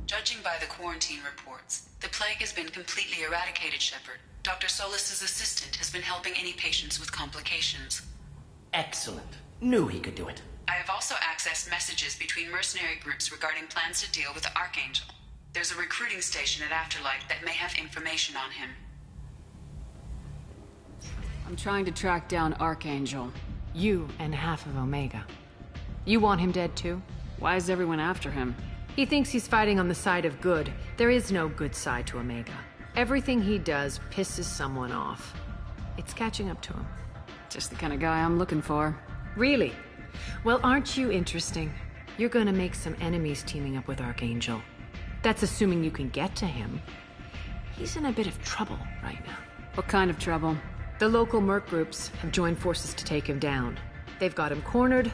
Judging by the quarantine reports, the plague has been completely eradicated, Shepard. Dr. Solis's assistant has been helping any patients with complications. Excellent. Knew he could do it. I have also accessed messages between mercenary groups regarding plans to deal with the Archangel. There's a recruiting station at Afterlight that may have information on him. I'm trying to track down Archangel. You and half of Omega. You want him dead too? Why is everyone after him? He thinks he's fighting on the side of good. There is no good side to Omega. Everything he does pisses someone off. It's catching up to him. Just the kind of guy I'm looking for. Really? Well, aren't you interesting? You're gonna make some enemies teaming up with Archangel. That's assuming you can get to him. He's in a bit of trouble right now. What kind of trouble? The local merc groups have joined forces to take him down. They've got him cornered,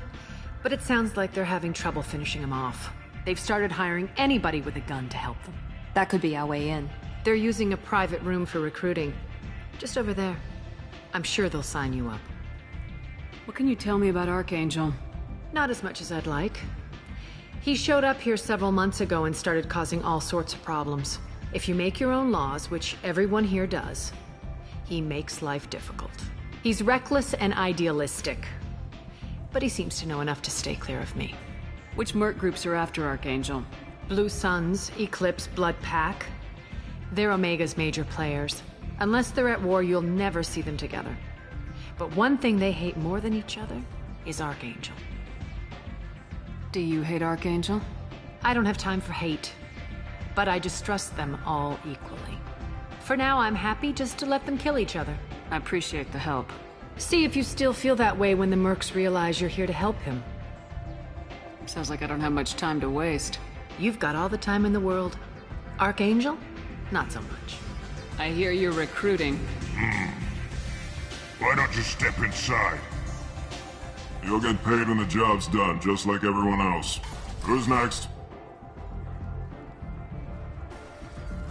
but it sounds like they're having trouble finishing him off. They've started hiring anybody with a gun to help them. That could be our way in. They're using a private room for recruiting. Just over there. I'm sure they'll sign you up. What can you tell me about Archangel? Not as much as I'd like. He showed up here several months ago and started causing all sorts of problems. If you make your own laws, which everyone here does, he makes life difficult. He's reckless and idealistic. But he seems to know enough to stay clear of me. Which merc groups are after Archangel? Blue Suns, Eclipse, Blood Pack. They're Omega's major players. Unless they're at war, you'll never see them together. But one thing they hate more than each other is Archangel. Do you hate Archangel? I don't have time for hate. But I distrust them all equally. For now, I'm happy just to let them kill each other. I appreciate the help. See if you still feel that way when the mercs realize you're here to help him. Sounds like I don't have much time to waste. You've got all the time in the world. Archangel? Not so much. I hear you're recruiting. Why don't you step inside? You'll get paid when the job's done, just like everyone else. Who's next?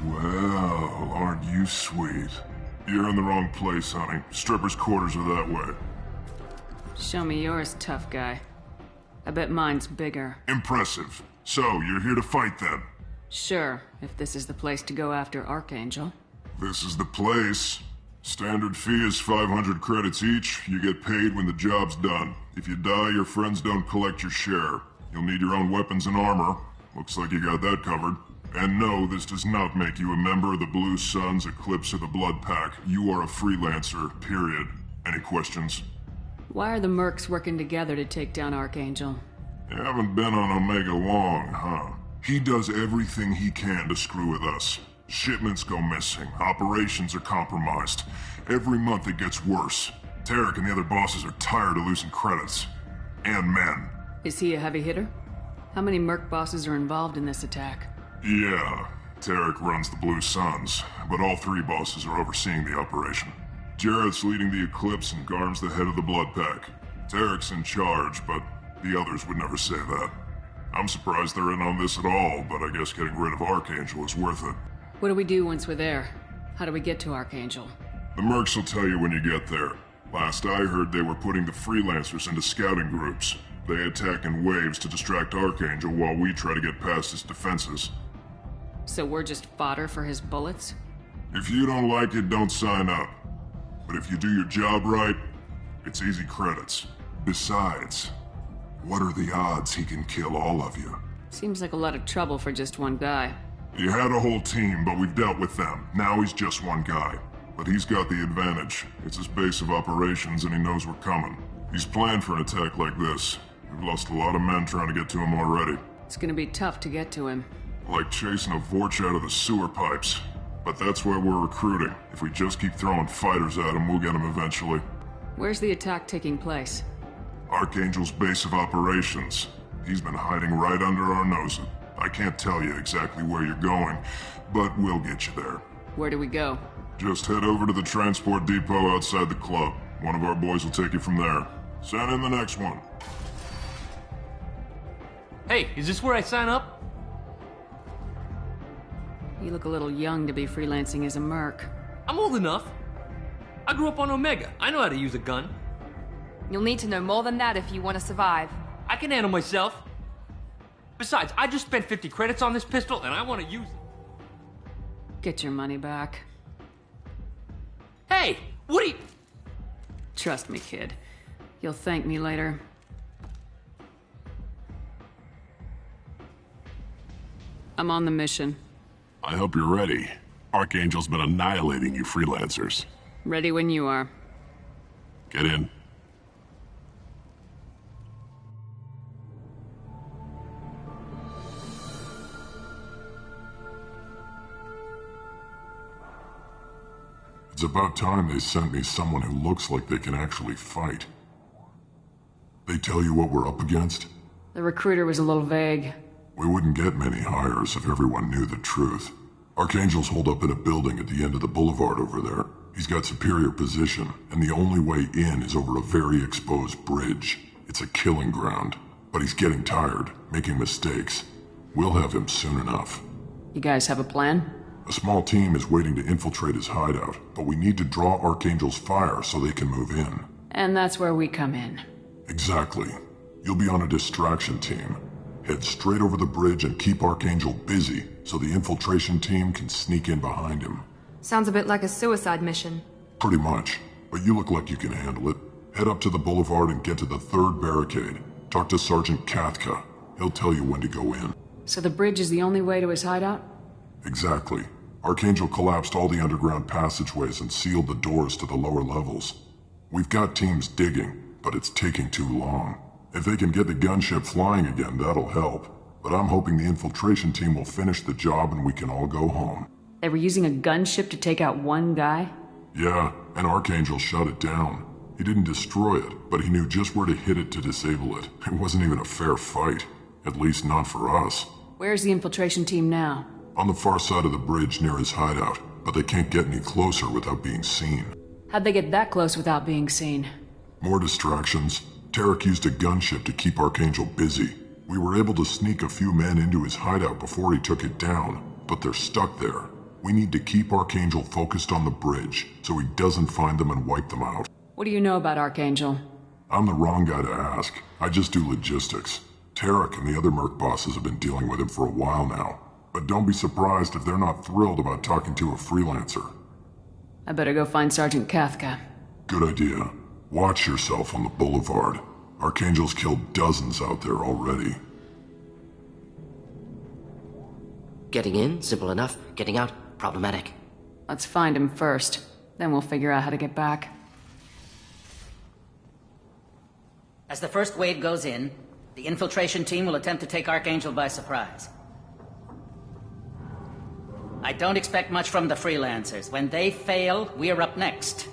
Well, aren't you sweet? You're in the wrong place, honey. Strippers' quarters are that way. Show me yours, tough guy. I bet mine's bigger. Impressive. So, you're here to fight then? Sure, if this is the place to go after Archangel. This is the place. Standard fee is 500 credits each. You get paid when the job's done. If you die, your friends don't collect your share. You'll need your own weapons and armor. Looks like you got that covered. And no, this does not make you a member of the Blue Suns, Eclipse, or the Blood Pack. You are a freelancer, period. Any questions? Why are the mercs working together to take down Archangel? You haven't been on Omega long, huh? He does everything he can to screw with us. Shipments go missing, operations are compromised. Every month it gets worse. Tarek and the other bosses are tired of losing credits. And men. Is he a heavy hitter? How many merc bosses are involved in this attack? Yeah, Tarek runs the Blue Suns, but all three bosses are overseeing the operation. Jarrett's leading the Eclipse and Garm's the head of the Blood Pack. Tarek's in charge, but the others would never say that. I'm surprised they're in on this at all, but I guess getting rid of Archangel is worth it. What do we do once we're there? How do we get to Archangel? The mercs will tell you when you get there. Last I heard, they were putting the freelancers into scouting groups. They attack in waves to distract Archangel while we try to get past his defenses. So we're just fodder for his bullets? If you don't like it, don't sign up. But if you do your job right, it's easy credits. Besides, what are the odds he can kill all of you? Seems like a lot of trouble for just one guy. He had a whole team, but we've dealt with them. Now he's just one guy. But he's got the advantage. It's his base of operations and he knows we're coming. He's planned for an attack like this. We've lost a lot of men trying to get to him already. It's gonna be tough to get to him. Like chasing a Vorch out of the sewer pipes. But that's why we're recruiting. If we just keep throwing fighters at him, we'll get him eventually. Where's the attack taking place? Archangel's base of operations. He's been hiding right under our noses. I can't tell you exactly where you're going, but we'll get you there. Where do we go? Just head over to the transport depot outside the club. One of our boys will take you from there. Send in the next one. Hey, is this where I sign up? You look a little young to be freelancing as a merc. I'm old enough. I grew up on Omega. I know how to use a gun. You'll need to know more than that if you want to survive. I can handle myself. Besides, I just spent 50 credits on this pistol, and I want to use it. Get your money back. Hey, what are you... Trust me, kid. You'll thank me later. I'm on the mission. I hope you're ready. Archangel's been annihilating you freelancers. Ready when you are. Get in. It's about time they sent me someone who looks like they can actually fight. They tell you what we're up against? The recruiter was a little vague. We wouldn't get many hires if everyone knew the truth. Archangel's holed up in a building at the end of the boulevard over there. He's got superior position, and the only way in is over a very exposed bridge. It's a killing ground. But he's getting tired, making mistakes. We'll have him soon enough. You guys have a plan? A small team is waiting to infiltrate his hideout, but we need to draw Archangel's fire so they can move in. And that's where we come in. Exactly. You'll be on a distraction team. Head straight over the bridge and keep Archangel busy so the infiltration team can sneak in behind him. Sounds a bit like a suicide mission. Pretty much, but you look like you can handle it. Head up to the boulevard and get to the 3rd barricade. Talk to Sergeant Kathka. He'll tell you when to go in. So the bridge is the only way to his hideout? Exactly. Archangel collapsed all the underground passageways and sealed the doors to the lower levels. We've got teams digging, but it's taking too long. If they can get the gunship flying again, that'll help. But I'm hoping the infiltration team will finish the job and we can all go home. They were using a gunship to take out one guy? Yeah, and Archangel shut it down. He didn't destroy it, but he knew just where to hit it to disable it. It wasn't even a fair fight. At least not for us. Where's the infiltration team now? On the far side of the bridge near his hideout, but they can't get any closer without being seen. How'd they get that close without being seen? More distractions. Tarek used a gunship to keep Archangel busy. We were able to sneak a few men into his hideout before he took it down, but they're stuck there. We need to keep Archangel focused on the bridge, so he doesn't find them and wipe them out. What do you know about Archangel? I'm the wrong guy to ask. I just do logistics. Tarek and the other merc bosses have been dealing with him for a while now. But don't be surprised if they're not thrilled about talking to a freelancer. I better go find Sergeant Kathka. Good idea. Watch yourself on the boulevard. Archangel's killed dozens out there already. Getting in, simple enough. Getting out, problematic. Let's find him first. Then we'll figure out how to get back. As the first wave goes in, the infiltration team will attempt to take Archangel by surprise. I don't expect much from the freelancers. When they fail, we're up next.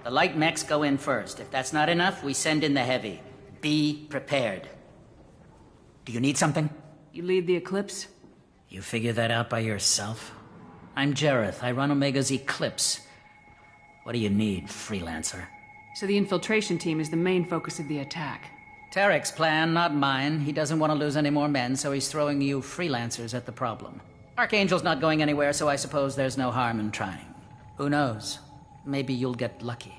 The light mechs go in first. If that's not enough, we send in the heavy. Be prepared. Do you need something? You lead the Eclipse? You figure that out by yourself? I'm Jareth. I run Omega's Eclipse. What do you need, freelancer? So the infiltration team is the main focus of the attack. Tarek's plan, not mine. He doesn't want to lose any more men, so he's throwing you freelancers at the problem. Archangel's not going anywhere, so I suppose there's no harm in trying. Who knows? Maybe you'll get lucky.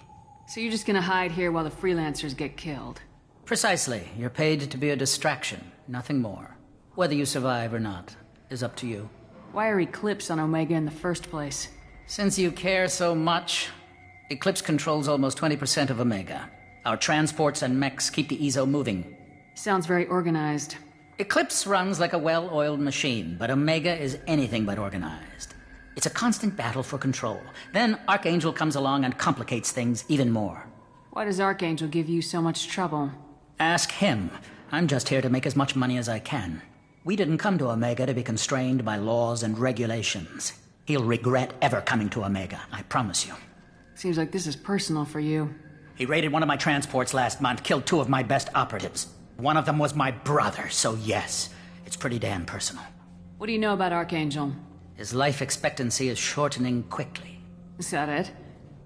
So you're just gonna hide here while the freelancers get killed? Precisely. You're paid to be a distraction, nothing more. Whether you survive or not is up to you. Why are Eclipse on Omega in the first place? Since you care so much, Eclipse controls almost 20% of Omega. Our transports and mechs keep the EZO moving. Sounds very organized. Eclipse runs like a well-oiled machine, but Omega is anything but organized. It's a constant battle for control. Then Archangel comes along and complicates things even more. Why does Archangel give you so much trouble? Ask him. I'm just here to make as much money as I can. We didn't come to Omega to be constrained by laws and regulations. He'll regret ever coming to Omega, I promise you. Seems like this is personal for you. He raided one of my transports last month, killed 2 of my best operatives. One of them was my brother, so yes, it's pretty damn personal. What do you know about Archangel? His life expectancy is shortening quickly. Is that it?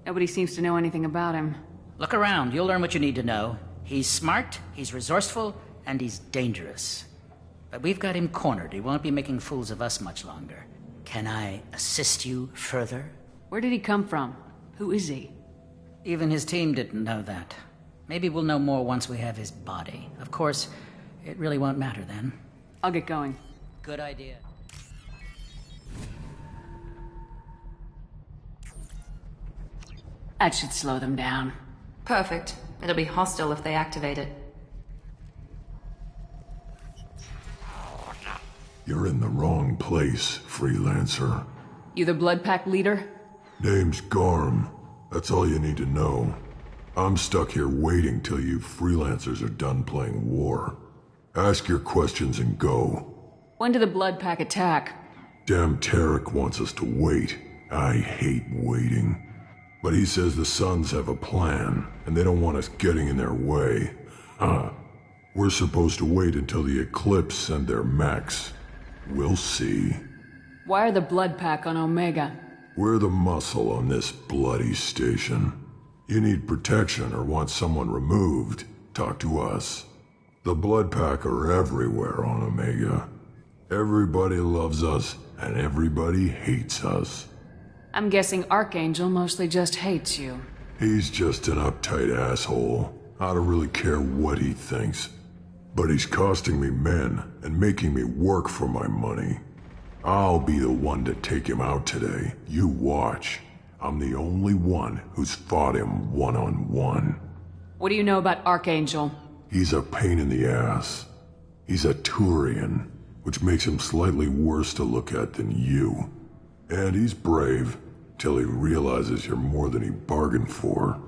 Nobody seems to know anything about him. Look around, you'll learn what you need to know. He's smart, he's resourceful, and he's dangerous. But we've got him cornered. He won't be making fools of us much longer. Can I assist you further? Where did he come from? Who is he? Even his team didn't know that. Maybe we'll know more once we have his body. Of course, it really won't matter then. I'll get going. Good idea. That should slow them down. Perfect. It'll be hostile if they activate it. You're in the wrong place, freelancer. You the Blood Pack leader? Name's Garm. That's all you need to know. I'm stuck here waiting till you freelancers are done playing war. Ask your questions and go. When did the Blood Pack attack? Damn Tarek wants us to wait. I hate waiting. But he says the Suns have a plan, and they don't want us getting in their way. We're supposed to wait until the Eclipse send their mechs. We'll see. Why are the Blood Pack on Omega? We're the muscle on this bloody station. You need protection or want someone removed, talk to us. The Blood Pack are everywhere on Omega. Everybody loves us, and everybody hates us. I'm guessing Archangel mostly just hates you. He's just an uptight asshole. I don't really care what he thinks. But he's costing me men and making me work for my money. I'll be the one to take him out today. You watch. I'm the only one who's fought him one-on-one. What do you know about Archangel? He's a pain in the ass. He's a Turian, which makes him slightly worse to look at than you. And he's brave, till he realizes you're more than he bargained for.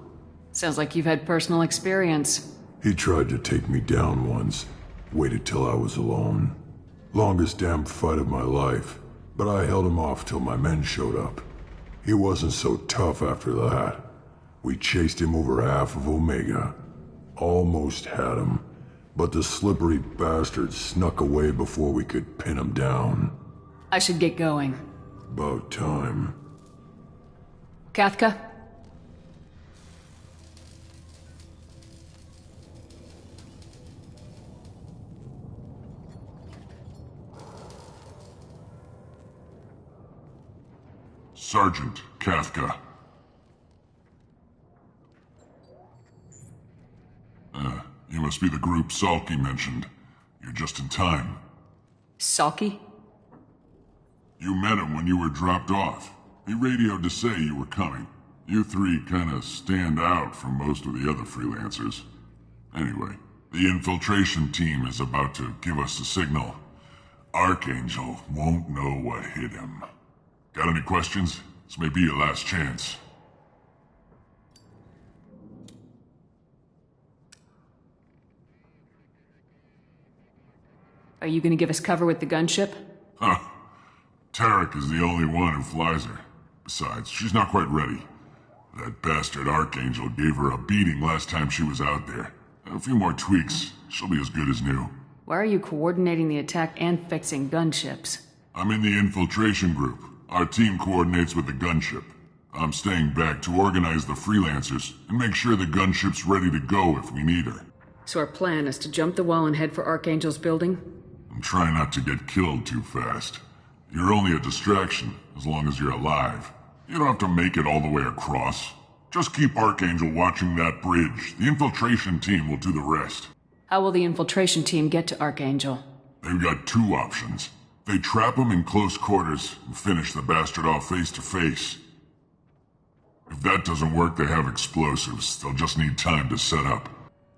Sounds like you've had personal experience. He tried to take me down once. Waited till I was alone. Longest damn fight of my life, but I held him off till my men showed up. He wasn't so tough after that. We chased him over half of Omega. Almost had him, but the slippery bastard snuck away before we could pin him down. I should get going. About time. Kathka? Sergeant Kathka. You must be the group Salky mentioned. You're just in time. Salky? You met him when you were dropped off. He radioed to say you were coming. You three kinda stand out from most of the other freelancers. Anyway, the infiltration team is about to give us a signal. Archangel won't know what hit him. Got any questions? This may be your last chance. Are you gonna give us cover with the gunship? Huh. Tarek is the only one who flies her. Besides, she's not quite ready. That bastard Archangel gave her a beating last time she was out there. A few more tweaks, she'll be as good as new. Why are you coordinating the attack and fixing gunships? I'm in the infiltration group. Our team coordinates with the gunship. I'm staying back to organize the freelancers and make sure the gunship's ready to go if we need her. So our plan is to jump the wall and head for Archangel's building? And try not to get killed too fast. You're only a distraction, as long as you're alive. You don't have to make it all the way across. Just keep Archangel watching that bridge. The infiltration team will do the rest. How will the infiltration team get to Archangel? They've got two options. They trap him in close quarters and finish the bastard off face to face. If that doesn't work, they have explosives. They'll just need time to set up.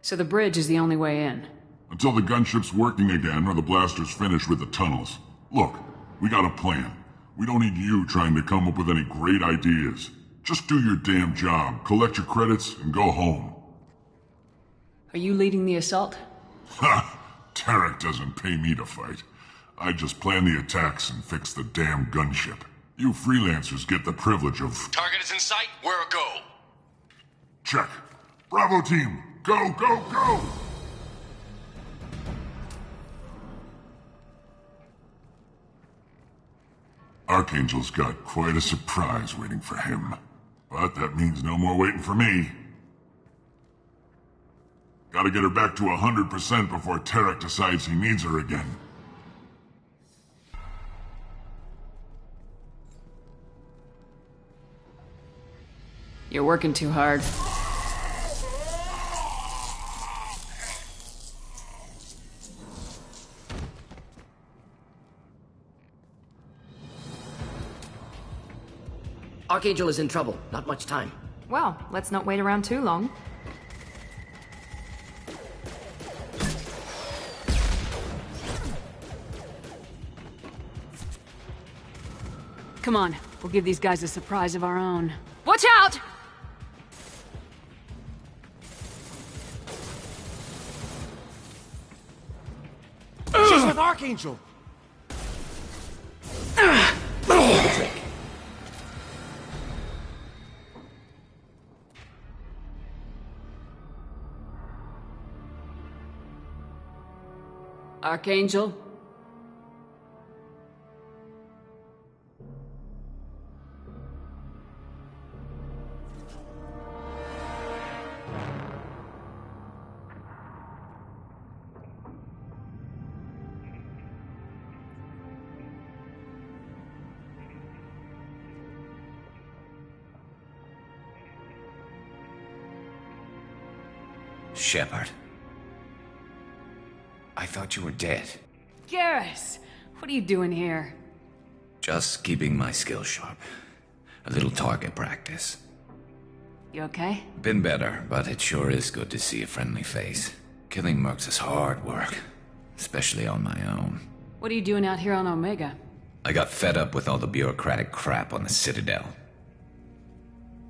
So the bridge is the only way in? Until the gunship's working again or the blasters finish with the tunnels. Look, we got a plan. We don't need you trying to come up with any great ideas. Just do your damn job, collect your credits, and go home. Are you leading the assault? Ha! Tarek doesn't pay me to fight. I just plan the attacks and fix the damn gunship. You freelancers get the privilege of... Target is in sight. Where go? Check. Bravo team! Go, go, go! Archangel's got quite a surprise waiting for him. But that means no more waiting for me. Gotta get her back to 100% before Tarek decides he needs her again. You're working too hard. Archangel is in trouble. Not much time. Well, let's not wait around too long. Come on, we'll give these guys a surprise of our own. Watch out! She's with Archangel! Archangel? Shepard. I thought you were dead. Garrus! What are you doing here? Just keeping my skills sharp. A little target practice. You okay? Been better, but it sure is good to see a friendly face. Killing mercs is hard work, especially on my own. What are you doing out here on Omega? I got fed up with all the bureaucratic crap on the Citadel.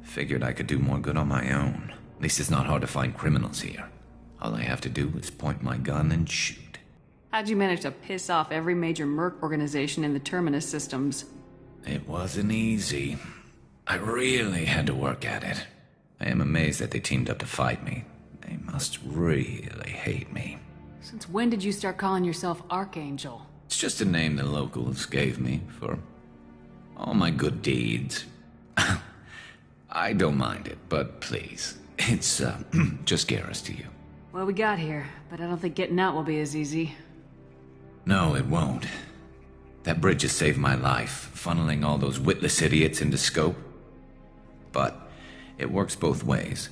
Figured I could do more good on my own. At least it's not hard to find criminals here. All I have to do is point my gun and shoot. How'd you manage to piss off every major merc organization in the Terminus systems? It wasn't easy. I really had to work at it. I am amazed that they teamed up to fight me. They must really hate me. Since when did you start calling yourself Archangel? It's just a name the locals gave me for all my good deeds. I don't mind it, but please, it's just Garrus to you. Well, we got here, but I don't think getting out will be as easy. No, it won't. That bridge has saved my life, funneling all those witless idiots into scope. But it works both ways.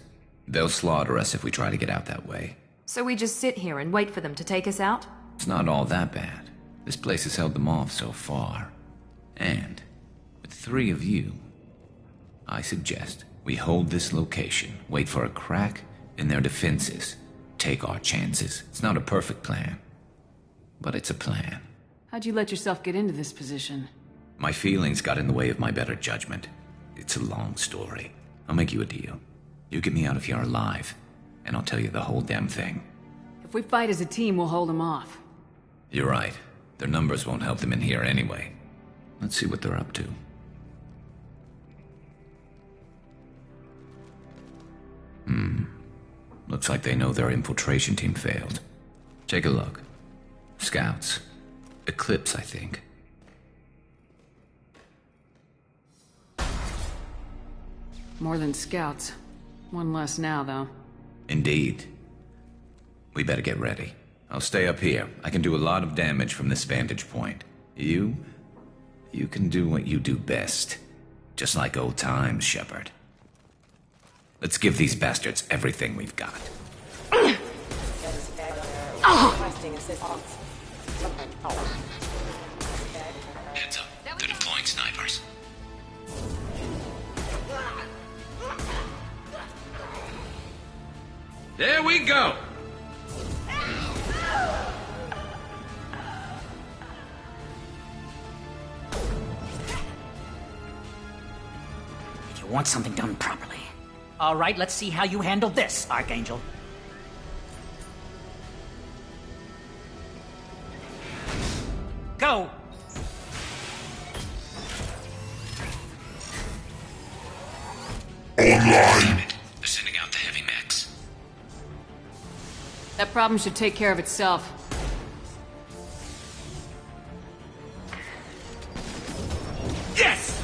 They'll slaughter us if we try to get out that way. So we just sit here and wait for them to take us out? It's not all that bad. This place has held them off so far. And with 3 of you, I suggest we hold this location, wait for a crack in their defenses, take our chances. It's not a perfect plan, but it's a plan. How'd you let yourself get into this position? My feelings got in the way of my better judgment. It's a long story. I'll make you a deal. You get me out of here alive, and I'll tell you the whole damn thing. If we fight as a team, we'll hold them off. You're right. Their numbers won't help them in here anyway. Let's see what they're up to. Looks like they know their infiltration team failed. Take a look. Scouts. Eclipse, I think. More than scouts. One less now, though. Indeed. We better get ready. I'll stay up here. I can do a lot of damage from this vantage point. You can do what you do best. Just like old times, Shepard. Let's give these bastards everything we've got. Heads up. They're deploying snipers. There we go! You want something done properly. All right, let's see how you handle this, Archangel. Go! Online! They're sending out the heavy mechs. That problem should take care of itself. Yes!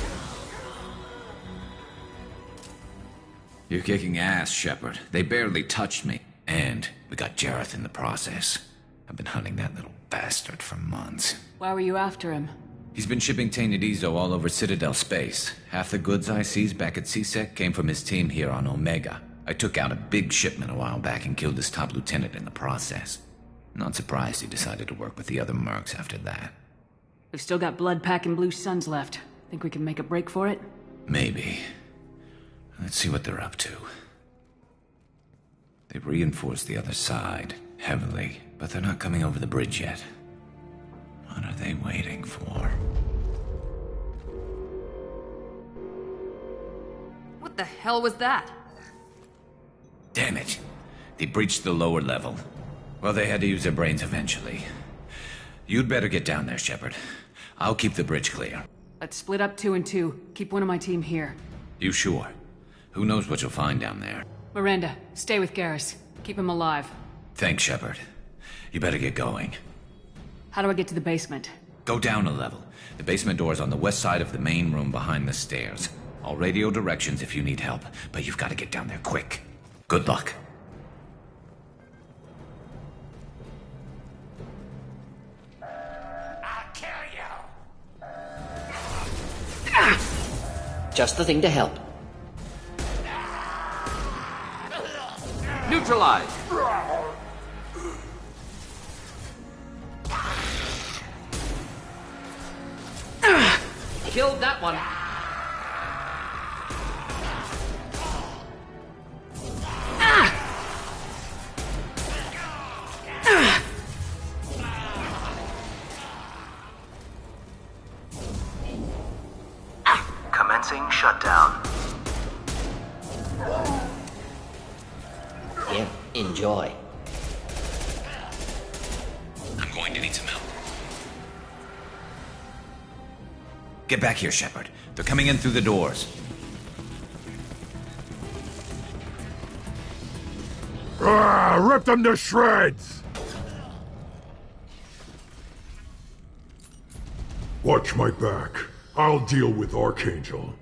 You're kicking ass, Shepard. They barely touched me. And we got Garrus in the process. I've been hunting that little bastard for months. Why were you after him? He's been shipping tainted Ezo all over Citadel space. Half the goods I seized back at CSEC came from his team here on Omega. I took out a big shipment a while back and killed his top lieutenant in the process. Not surprised he decided to work with the other mercs after that. We've still got Bloodpack and Blue Suns left. Think we can make a break for it? Maybe. Let's see what they're up to. They've reinforced the other side, heavily, but they're not coming over the bridge yet. What are they waiting for? What the hell was that? Damn it. They breached the lower level. Well, they had to use their brains eventually. You'd better get down there, Shepard. I'll keep the bridge clear. Let's split up 2 and 2. Keep one of my team here. You sure? Who knows what you'll find down there? Miranda, stay with Garrus. Keep him alive. Thanks, Shepard. You better get going. How do I get to the basement? Go down a level. The basement door is on the west side of the main room behind the stairs. I'll radio directions if you need help, but you've got to get down there quick. Good luck. I'll kill you. Just the thing to help. Neutralize! Killed that one. Commencing shutdown. Yeah, enjoy. I'm going to need some help. Get back here, Shepard. They're coming in through the doors. Rip them to shreds! Watch my back. I'll deal with Archangel.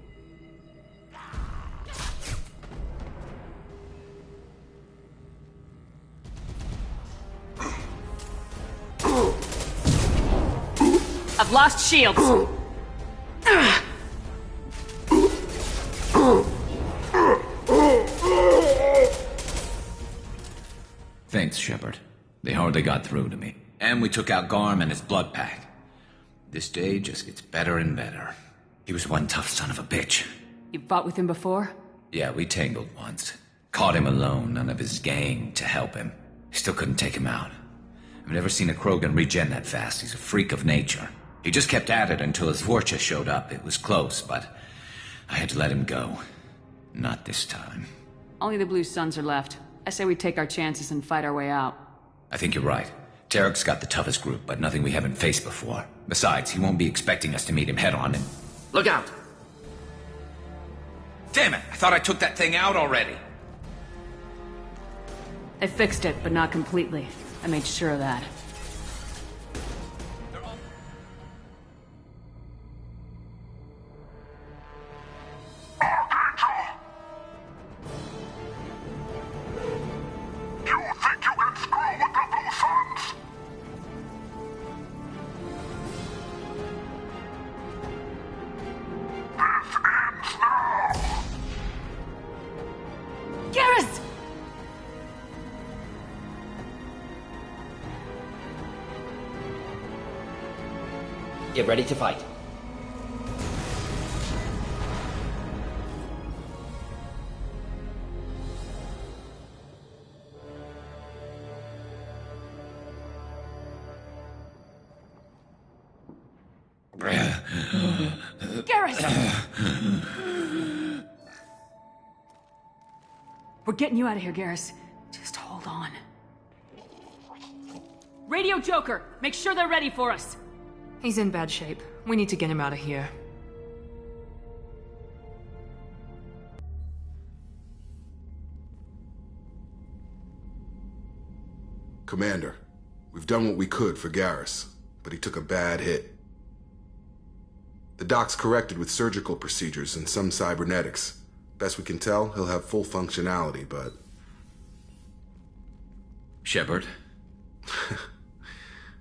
I've lost shields! Thanks, Shepard. They hardly got through to me. And we took out Garm and his blood pack. This day just gets better and better. He was one tough son of a bitch. You fought with him before? Yeah, we tangled once. Caught him alone, none of his gang to help him. Still couldn't take him out. I've never seen a Krogan regen that fast. He's a freak of nature. He just kept at it until his Vorcha showed up. It was close, but I had to let him go. Not this time. Only the Blue Suns are left. I say we take our chances and fight our way out. I think you're right. Tarek's got the toughest group, but nothing we haven't faced before. Besides, he won't be expecting us to meet him head-on and... Look out! Damn it! I thought I took that thing out already! I fixed it, but not completely. I made sure of that. Garrus! Get ready to fight. Garrus! We're getting you out of here, Garrus. Just hold on. Radio Joker! Make sure they're ready for us! He's in bad shape. We need to get him out of here. Commander, we've done what we could for Garrus, but he took a bad hit. The doc's corrected with surgical procedures and some cybernetics. Best we can tell, he'll have full functionality, but... Shepard?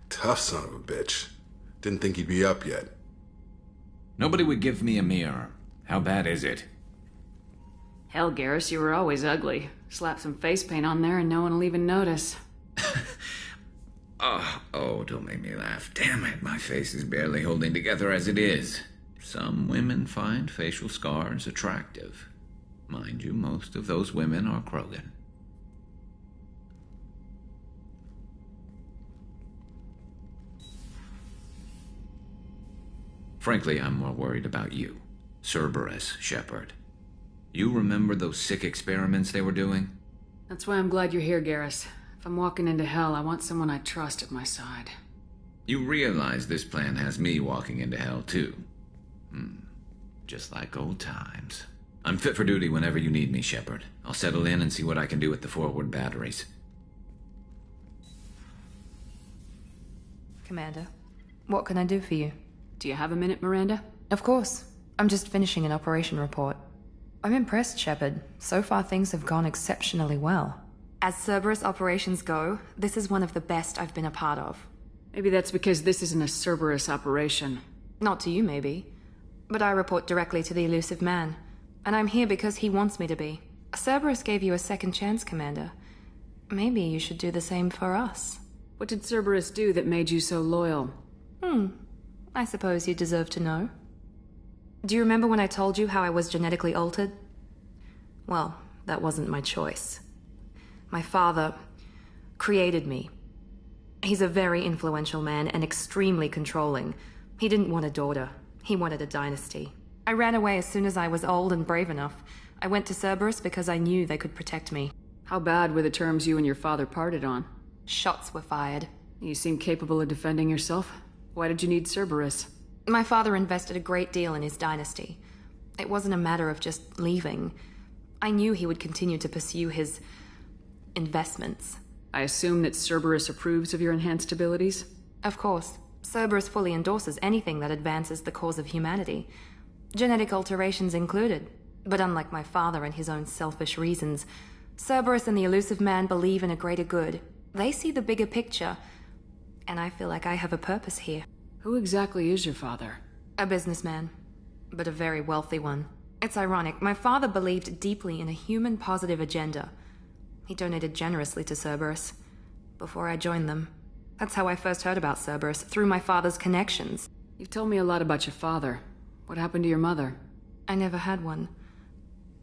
Tough son of a bitch. Didn't think he'd be up yet. Nobody would give me a mirror. How bad is it? Hell, Garrus, you were always ugly. Slap some face paint on there and no one will even notice. Oh, don't make me laugh. Damn it, my face is barely holding together as it is. Some women find facial scars attractive. Mind you, most of those women are Krogan. Frankly, I'm more worried about you. Cerberus, Shepard. You remember those sick experiments they were doing? That's why I'm glad you're here, Garrus. If I'm walking into hell, I want someone I trust at my side. You realize this plan has me walking into hell, too. Just like old times. I'm fit for duty whenever you need me, Shepard. I'll settle in and see what I can do with the forward batteries. Commander, what can I do for you? Do you have a minute, Miranda? Of course. I'm just finishing an operation report. I'm impressed, Shepard. So far things have gone exceptionally well. As Cerberus operations go, this is one of the best I've been a part of. Maybe that's because this isn't a Cerberus operation. Not to you, maybe. But I report directly to the elusive man. And I'm here because he wants me to be. Cerberus gave you a second chance, Commander. Maybe you should do the same for us. What did Cerberus do that made you so loyal? I suppose you deserve to know. Do you remember when I told you how I was genetically altered? Well, that wasn't my choice. My father created me. He's a very influential man and extremely controlling. He didn't want a daughter. He wanted a dynasty. I ran away as soon as I was old and brave enough. I went to Cerberus because I knew they could protect me. How bad were the terms you and your father parted on? Shots were fired. You seem capable of defending yourself. Why did you need Cerberus? My father invested a great deal in his dynasty. It wasn't a matter of just leaving. I knew he would continue to pursue his investments. I assume that Cerberus approves of your enhanced abilities? Of course. Cerberus fully endorses anything that advances the cause of humanity. Genetic alterations included. But unlike my father and his own selfish reasons, Cerberus and the elusive man believe in a greater good. They see the bigger picture, and I feel like I have a purpose here. Who exactly is your father? A businessman, but a very wealthy one. It's ironic, my father believed deeply in a human-positive agenda. He donated generously to Cerberus before I joined them. That's how I first heard about Cerberus, through my father's connections. You've told me a lot about your father. What happened to your mother? I never had one.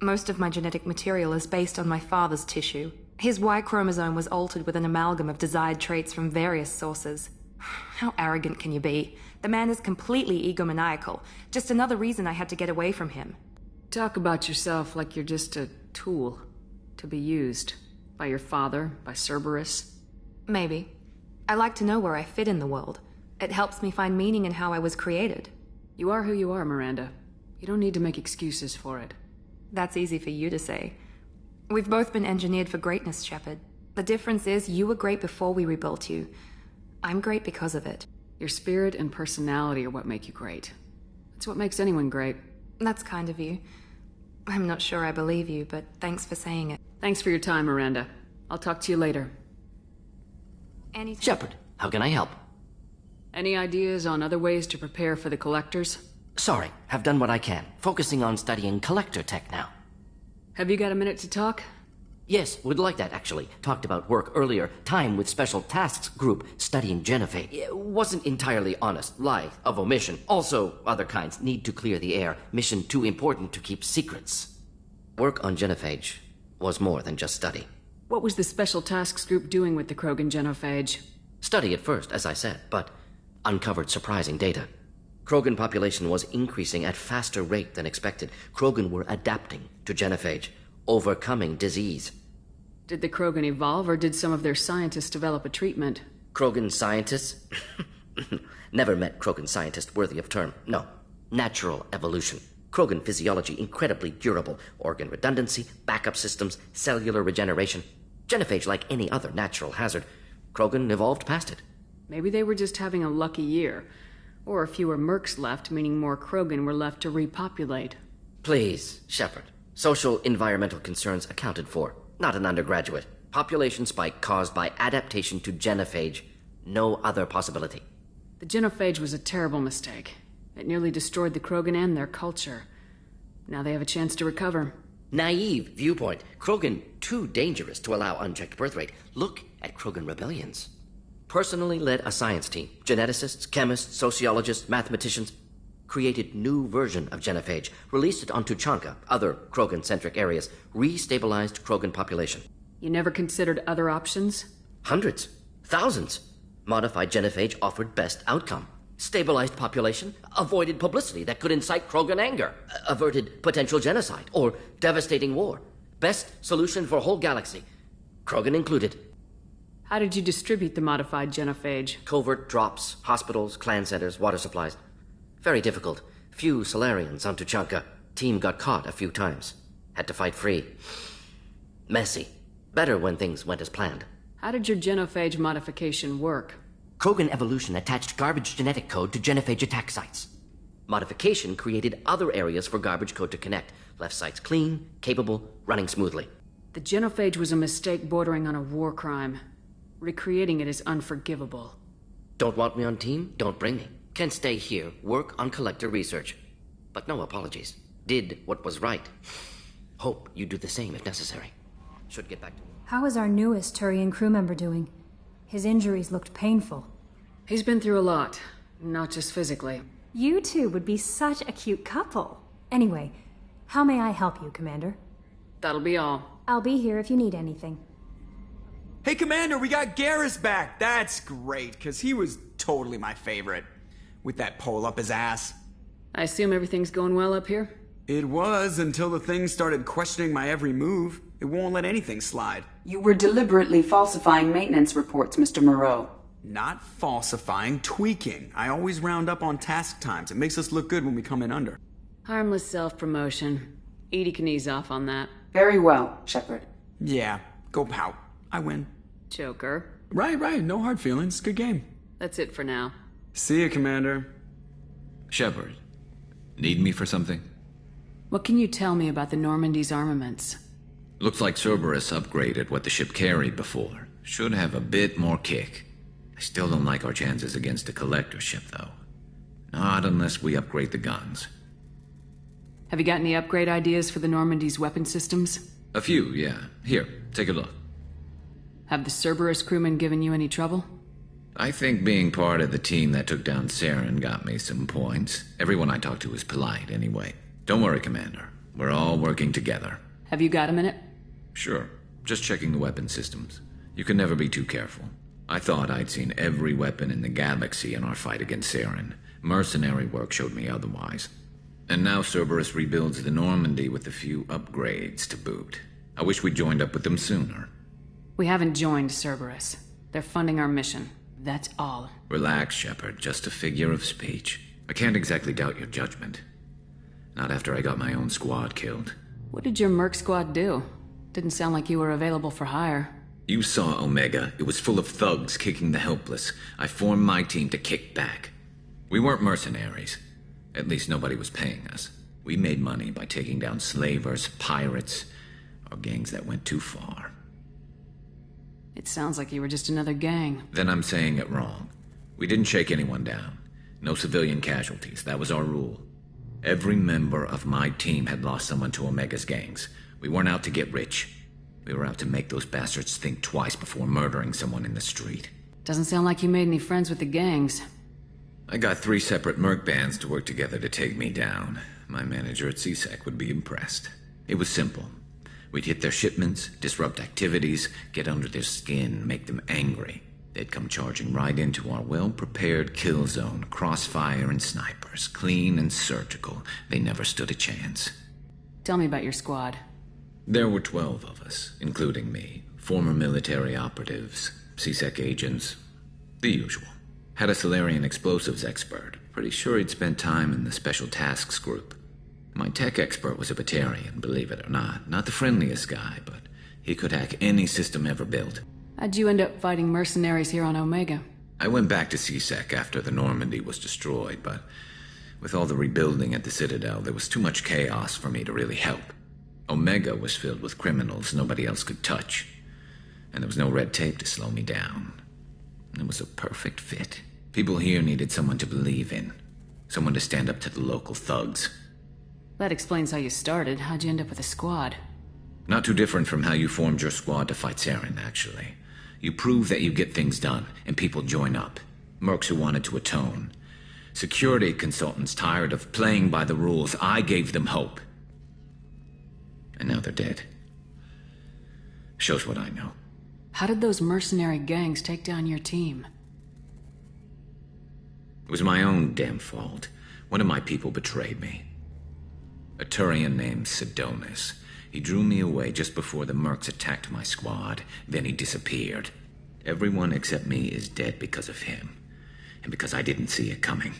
Most of my genetic material is based on my father's tissue. His Y chromosome was altered with an amalgam of desired traits from various sources. How arrogant can you be? The man is completely egomaniacal. Just another reason I had to get away from him. Talk about yourself like you're just a tool to be used. By your father, by Cerberus. Maybe. I like to know where I fit in the world. It helps me find meaning in how I was created. You are who you are, Miranda. You don't need to make excuses for it. That's easy for you to say. We've both been engineered for greatness, Shepard. The difference is you were great before we rebuilt you. I'm great because of it. Your spirit and personality are what make you great. It's what makes anyone great. That's kind of you. I'm not sure I believe you, but thanks for saying it. Thanks for your time, Miranda. I'll talk to you later. Anytime. Shepard, how can I help? Any ideas on other ways to prepare for the collectors? Sorry, have done what I can. Focusing on studying collector tech now. Have you got a minute to talk? Yes, would like that, actually. Talked about work earlier. Time with Special Tasks Group studying genophage. It wasn't entirely honest. Lie of omission. Also, other kinds. Need to clear the air. Mission too important to keep secrets. Work on genophage was more than just study. What was the Special Tasks Group doing with the Krogan genophage? Study at first, as I said, but uncovered surprising data. Krogan population was increasing at faster rate than expected. Krogan were adapting to genophage, overcoming disease. Did the Krogan evolve, or did some of their scientists develop a treatment? Krogan scientists? Never met Krogan scientist worthy of term. No. Natural evolution. Krogan physiology incredibly durable. Organ redundancy, backup systems, cellular regeneration. Genophage like any other natural hazard. Krogan evolved past it. Maybe they were just having a lucky year. Or fewer mercs left, meaning more Krogan were left to repopulate. Please, Shepard. Social environmental concerns accounted for. Not an undergraduate. Population spike caused by adaptation to genophage. No other possibility. The genophage was a terrible mistake. It nearly destroyed the Krogan and their culture. Now they have a chance to recover. Naive viewpoint. Krogan too dangerous to allow unchecked birth rate. Look at Krogan rebellions. Personally led a science team. Geneticists, chemists, sociologists, mathematicians. Created new version of genophage. Released it onto Chanka, other Krogan-centric areas. Restabilized Krogan population. You never considered other options? Hundreds. Thousands. Modified genophage offered best outcome. Stabilized population, avoided publicity that could incite Krogan anger, averted potential genocide or devastating war. Best solution for whole galaxy, Krogan included. How did you distribute the modified genophage? Covert drops, hospitals, clan centers, water supplies. Very difficult. Few Solarians onto Chanka. Team got caught a few times. Had to fight free. Messy. Better when things went as planned. How did your genophage modification work? Krogan evolution attached garbage genetic code to genophage attack sites. Modification created other areas for garbage code to connect. Left sites clean, capable, running smoothly. The genophage was a mistake bordering on a war crime. Recreating it is unforgivable. Don't want me on team? Don't bring me. Can stay here, work on collector research. But no apologies. Did what was right. Hope you do the same if necessary. Should get back to... How is our newest Turian crew member doing? His injuries looked painful. He's been through a lot, not just physically. You two would be such a cute couple. Anyway, how may I help you, Commander? That'll be all. I'll be here if you need anything. Hey, Commander, we got Garrus back. That's great, because he was totally my favorite. With that pole up his ass. I assume everything's going well up here? It was, until the thing started questioning my every move. It won't let anything slide. You were deliberately falsifying maintenance reports, Mr. Moreau. Not falsifying, tweaking. I always round up on task times. It makes us look good when we come in under. Harmless self-promotion. Edie can ease off on that. Very well, Shepard. Yeah, go pout. I win. Joker. Right. No hard feelings. Good game. That's it for now. See you, Commander. Shepard, need me for something? What can you tell me about the Normandy's armaments? Looks like Cerberus upgraded what the ship carried before. Should have a bit more kick. I still don't like our chances against a collector ship, though. Not unless we upgrade the guns. Have you got any upgrade ideas for the Normandy's weapon systems? A few, yeah. Here, take a look. Have the Cerberus crewmen given you any trouble? I think being part of the team that took down Saren got me some points. Everyone I talked to was polite, anyway. Don't worry, Commander. We're all working together. Have you got a minute? Sure. Just checking the weapon systems. You can never be too careful. I thought I'd seen every weapon in the galaxy in our fight against Saren. Mercenary work showed me otherwise. And now Cerberus rebuilds the Normandy with a few upgrades to boot. I wish we'd joined up with them sooner. We haven't joined Cerberus. They're funding our mission. That's all. Relax, Shepard. Just a figure of speech. I can't exactly doubt your judgment. Not after I got my own squad killed. What did your merc squad do? Didn't sound like you were available for hire. You saw Omega. It was full of thugs kicking the helpless. I formed my team to kick back. We weren't mercenaries. At least nobody was paying us. We made money by taking down slavers, pirates, or gangs that went too far. It sounds like you were just another gang. Then I'm saying it wrong. We didn't shake anyone down. No civilian casualties. That was our rule. Every member of my team had lost someone to Omega's gangs. We weren't out to get rich. We were out to make those bastards think twice before murdering someone in the street. Doesn't sound like you made any friends with the gangs. I got 3 separate merc bands to work together to take me down. My manager at CSEC would be impressed. It was simple. We'd hit their shipments, disrupt activities, get under their skin, make them angry. They'd come charging right into our well-prepared kill zone, crossfire and snipers, clean and surgical. They never stood a chance. Tell me about your squad. There were 12 of us, including me. Former military operatives, CSEC agents, the usual. Had a Solarian explosives expert. Pretty sure he'd spent time in the Special Tasks group. My tech expert was a Batarian, believe it or not. Not the friendliest guy, but he could hack any system ever built. How'd you end up fighting mercenaries here on Omega? I went back to CSEC after the Normandy was destroyed, but with all the rebuilding at the Citadel, there was too much chaos for me to really help. Omega was filled with criminals nobody else could touch. and there was no red tape to slow me down. It was a perfect fit. People here needed someone to believe in. Someone to stand up to the local thugs. That explains how you started. How'd you end up with a squad? Not too different from how you formed your squad to fight Saren, actually. You prove that you get things done, and people join up. Mercs who wanted to atone. Security consultants tired of playing by the rules. I gave them hope. And now they're dead. Shows what I know. How did those mercenary gangs take down your team? It was my own damn fault. One of my people betrayed me. A Turian named Sidonus. He drew me away just before the mercs attacked my squad. Then he disappeared. Everyone except me is dead because of him. And because I didn't see it coming.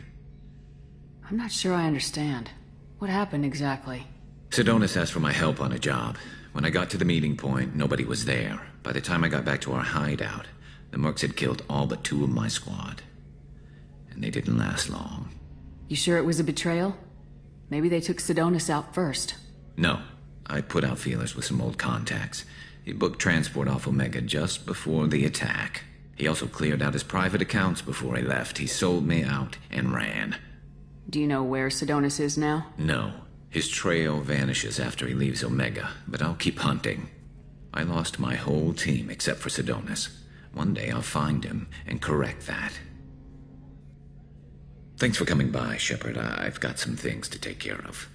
I'm not sure I understand. What happened exactly? Sidonus asked for my help on a job. When I got to the meeting point, nobody was there. By the time I got back to our hideout, the mercs had killed all but 2 of my squad. And they didn't last long. You sure it was a betrayal? Maybe they took Sidonus out first. No. I put out feelers with some old contacts. He booked transport off Omega just before the attack. He also cleared out his private accounts before he left. He sold me out and ran. Do you know where Sidonus is now? No. His trail vanishes after he leaves Omega, but I'll keep hunting. I lost my whole team except for Sidonus. One day I'll find him and correct that. Thanks for coming by, Shepard. I've got some things to take care of.